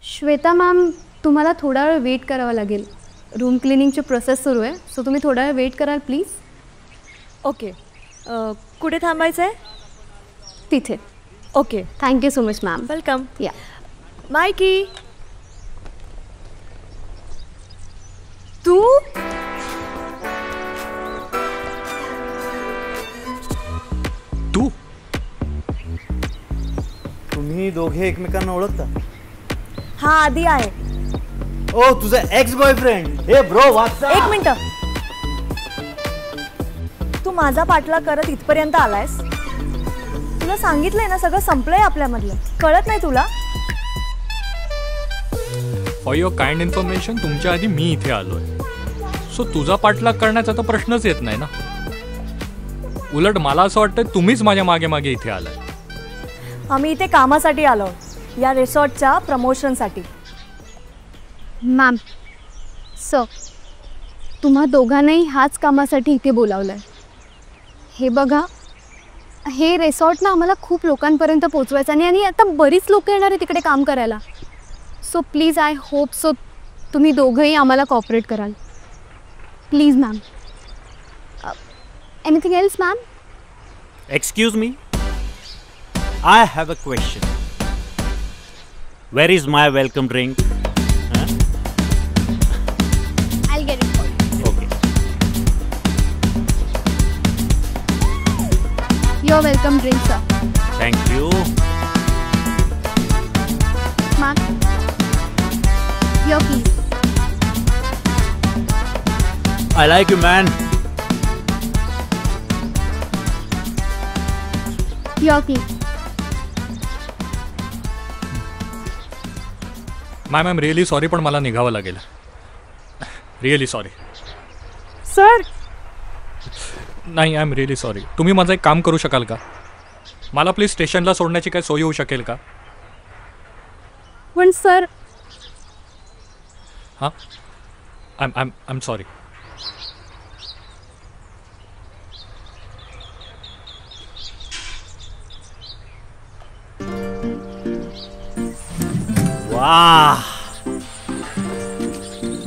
Shweta ma'am, तुम्हाला थोडा वेळ वेट करावा लागेल. रूम क्लिनिंगची प्रोसेस सुरू आहे, सो तुम्ही थोडा वेळ वेट कराल प्लीज. ओके. कुठे थांबायचं आहे? तिथे. Okay. Thank you so much ma'am. Welcome. या. मायकी, तू तू तुम्ही दोघे एकमेकांना ओळखता? हा आधी आहे. ओ तुझा एक्स बॉयफ्रेंड. हे ब्रो वाचा. एक मिनिट. तू माझा पाठलाग करत इथपर्यंत आलायस. तुला सांगितलंय ना सगळं संपलंय आपल्यामधलं. कळत नाही तुला? फॉर युअर काइंड इन्फॉर्मेशन, तुमच्या आधी मी इथे आलोय, सो तुझा पाठलाग करण्याचा तर प्रश्नच येत नाही ना. उलट मला असं वाटतं तुम्हीच माझ्या मागे मागे इथे आलाय. आम्ही इथे कामासाठी आलो, या रिसॉर्टच्या प्रमोशनसाठी. मॅम, सर, तुम्हा दोघांनाही ह्याच कामासाठी इथे बोलावलं आहे. हे बघा, हे रिसॉर्ट ना आम्हाला खूप लोकांपर्यंत पोचवायचं आणि आता बरीच लोक येणार आहे तिकडे काम करायला. So please, I hope so तुम्ही दोघंही आम्हाला कॉपरेट कराल. Please ma'am. Anything else ma'am? Excuse me, I have a question. Where is my welcome drink? I'll get it for you. Okay. You're welcome drink, sir. Thank you. Ma'am, your keys. I like you man. Your keys. Ma'am really sorry, पण मला निघावं लागेल. Really sorry. Sir, नाही, I am really sorry. तुम्ही माझं एक काम करू शकाल का? मला प्लीज स्टेशनला सोडण्याची काय सोय होऊ शकेल का? पण सर, हां, आय एम सॉरी. वाह,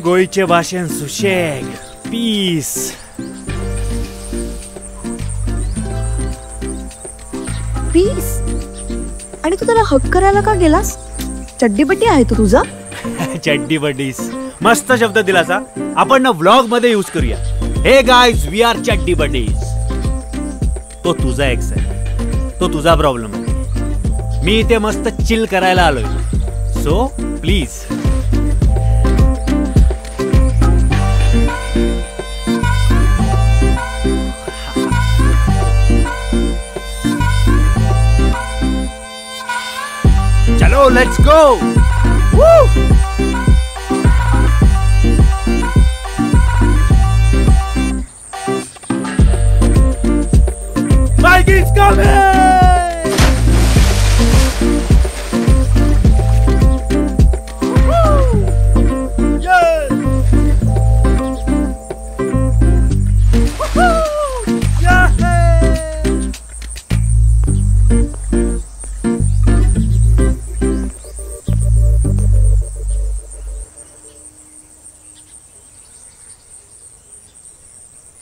गोईचे भाषण सुशेग, पीस. पीस? आणि तू त्याला हक करायला का गेलास? चड्डीबट्टी आहे तू तुझा? चड्डी बड्डीज, मस्त शब्द दिलासा. आपण ना व्लॉग मध्ये यूज करूया. हे गाईज, वी आर चड्डी बड्डीज. तो तुझा एक्स आहे, तो तुझा प्रॉब्लेम आहे. मी इथे मस्त चिल करायला आलोय. So please. चलो लेट्स गो. Mikey's coming!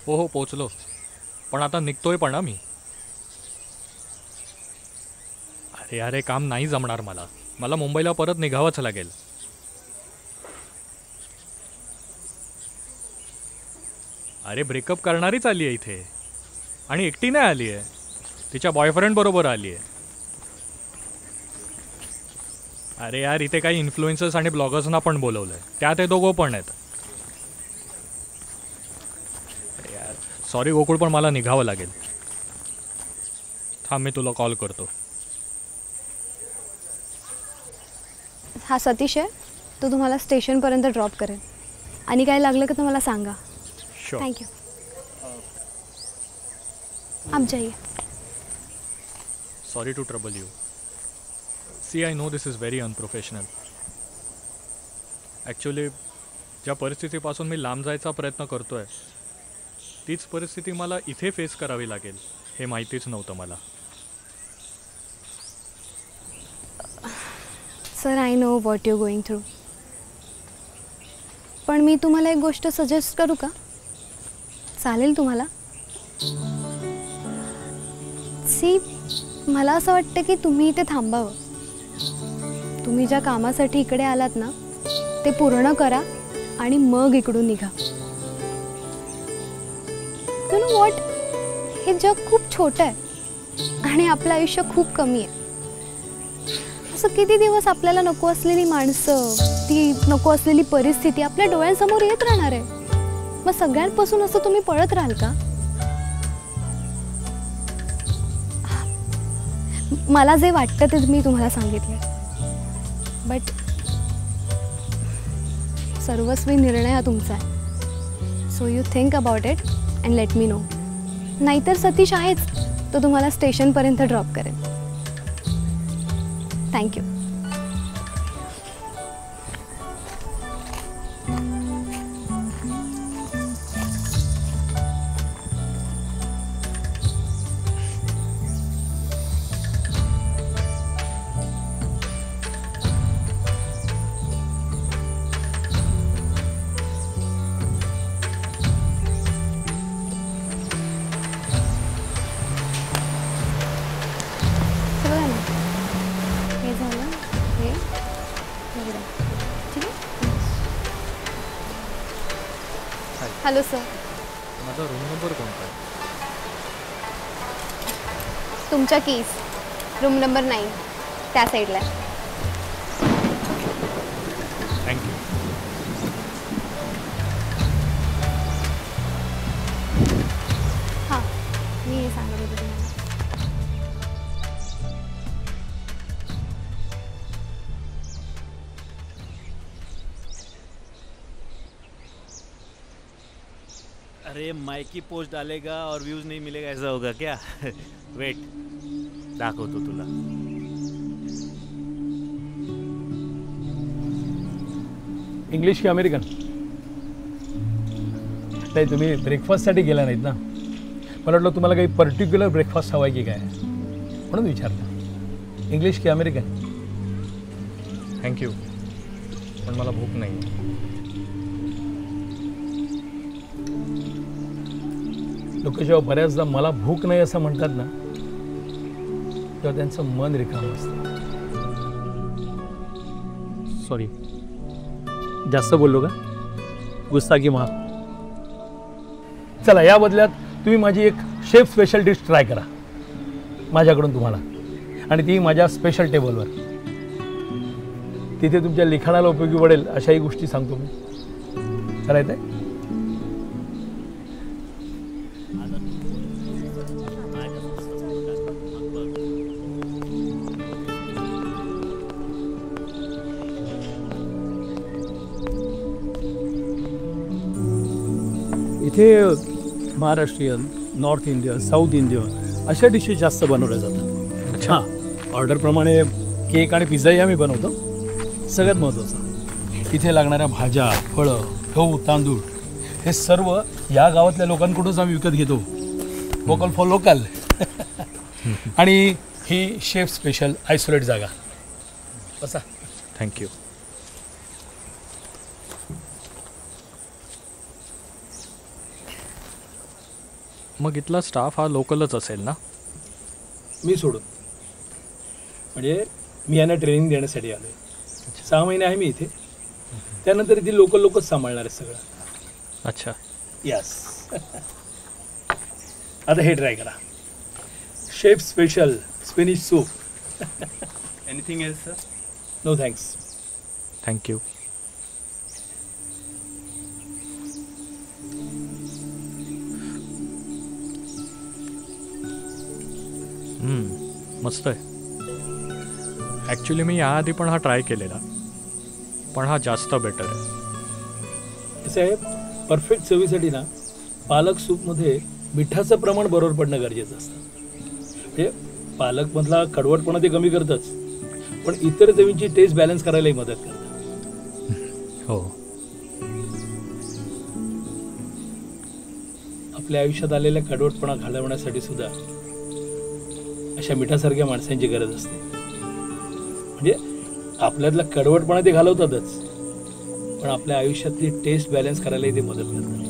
हो पोचलो, पण आता निघतोय पण मी. अरे काम नाही जमणार मला मुंबईला परत निघावंच लागेल. अरे ब्रेकअप करणारीच आली आहे इथे, आणि एकटी नाही आली आहे, तिच्या बॉयफ्रेंड बरोबर आली आहे. अरे यार, इथे काही इन्फ्लुएन्सर्स आणि ब्लॉगर्सना पण बोलवलंय, त्यात हे दोघं पण आहेत. सॉरी गोकुळ, पण मला निघावं लागेल. थांब, मी तुला कॉल करतो. हा सतीश आहे, तो तुम्हाला स्टेशनपर्यंत ड्रॉप करेल आणि काय लागलं का तुम्हाला सांगा. श्योर. थँक्यू. आप जाइए. Sorry to trouble you. See, I know this is very unprofessional. Actually ज्या परिस्थितीपासून मी लांब जायचा प्रयत्न करतोय, तीच परिस्थिती मला इथे फेस करावी लागेल हे माहितीच नव्हतं मला. Sir I know what you going through. पण मी तुम्हाला एक गोष्ट सजेस्ट करू का? चालेल तुम्हाला? सी, मला असं वाटतं की तुम्ही इथे थांबावं. तुम्ही ज्या कामासाठी इकडे आलात ना ते पूर्ण करा आणि मग इकडून निघा. यू नो व्हॉट, हे जग खूप छोटं आहे आणि आपलं आयुष्य खूप कमी आहे. असं किती दिवस आपल्याला नको असलेली माणसं, ती नको असलेली परिस्थिती आपल्या डोळ्यांसमोर येत राहणार आहे. मग सगळ्यांपासून असं तुम्ही पळत राहाल का? मला जे वाटतं ते मी तुम्हाला सांगितलं, बट सर्वस्वी निर्णय हा तुमचा आहे. So you think about it and let me know. नाहीतर सतीश आहेच, तो तुम्हाला स्टेशनपर्यंत ड्रॉप करेल. थँक्यू. Hello sir. माझा रूम नंबर कोणता आहे? तुमच्या कीज रूम नंबर 9 त्या साईडला आहे. थँक्यू. हां, मी हे सांगत होते तुम्हाला. अरे माइकी पोस्ट डालेगा और व्यूज नहीं मिलेगा ऐसा होगा क्या? वेट, दाखवतो तुला. इंग्लिश की अमेरिकन? नाही, तुम्ही ब्रेकफास्टसाठी गेला नाहीत ना. मला वाटलं तुम्हाला काही पर्टिक्युलर ब्रेकफास्ट हवा आहे की काय, म्हणून विचारलं. इंग्लिश की अमेरिकन? थँक्यू, पण मला भूक नाही. लोक जेव्हा बऱ्याचदा मला भूक नाही असं म्हणतात ना, तेव्हा त्यांचं मन रिकामं असतं. सॉरी, जास्त बोललो का? गुस्ताखी माफ. चला, या बदल्यात तुम्ही माझी एक शेफ स्पेशल डिश ट्राय करा माझ्याकडून तुम्हाला, आणि ती माझ्या स्पेशल टेबलवर. तिथे तुमच्या लिखाणाला उपयोगी पडेल अशाही गोष्टी सांगतो मी. करायचं आहे? इथे Maharashtrian, north Indian, south Indian अशा डिशेस जास्त बनवल्या जातात. अच्छा, ऑर्डरप्रमाणे केक आणि पिझ्झाही आम्ही बनवतो. सगळ्यात महत्त्वाचं, इथे लागणाऱ्या भाज्या, फळं, गहू, तांदूळ हे सर्व या गावातल्या लोकांकडूनच आम्ही विकत घेतो. Vocal for local. आणि ही शेफ स्पेशल आयसोलेट जागा. बसा. थँक्यू. मग इथला स्टाफ हा लोकलच असेल ना? मी सोडून, म्हणजे मी यांना ट्रेनिंग देण्यासाठी आलो आहे. 6 महिने आहे मी इथे. त्यानंतर इथे लोकच सांभाळणार आहे सगळं. अच्छा. यस. आता हे ट्राय करा. Chef special spinach soup. Anything else sir? No thanks. Thank you. मस्त आहे. ॲक्च्युली मी याआधी पण हा ट्राय केलेला, पण हा जास्त बेटर आहे. कसं आहे, परफेक्ट चवीसाठी ना पालक सूपमध्ये मिठाचं प्रमाण बरोबर पडणं गरजेचं असतं. म्हणजे पालकमधला कडवटपणा ते कमी करतंच, पण इतर चवींची टेस्ट बॅलन्स करायलाही मदत करतं. हो. आपल्या आयुष्यात आलेल्या कडवटपणा घालवण्यासाठी सुद्धा अशा मिठासारख्या माणसांची गरज असते. म्हणजे आपल्यातला कडवटपणा ते घालवतातच, पण आपल्या आयुष्यातली टेस्ट बॅलन्स करायलाही ते मदत करतात.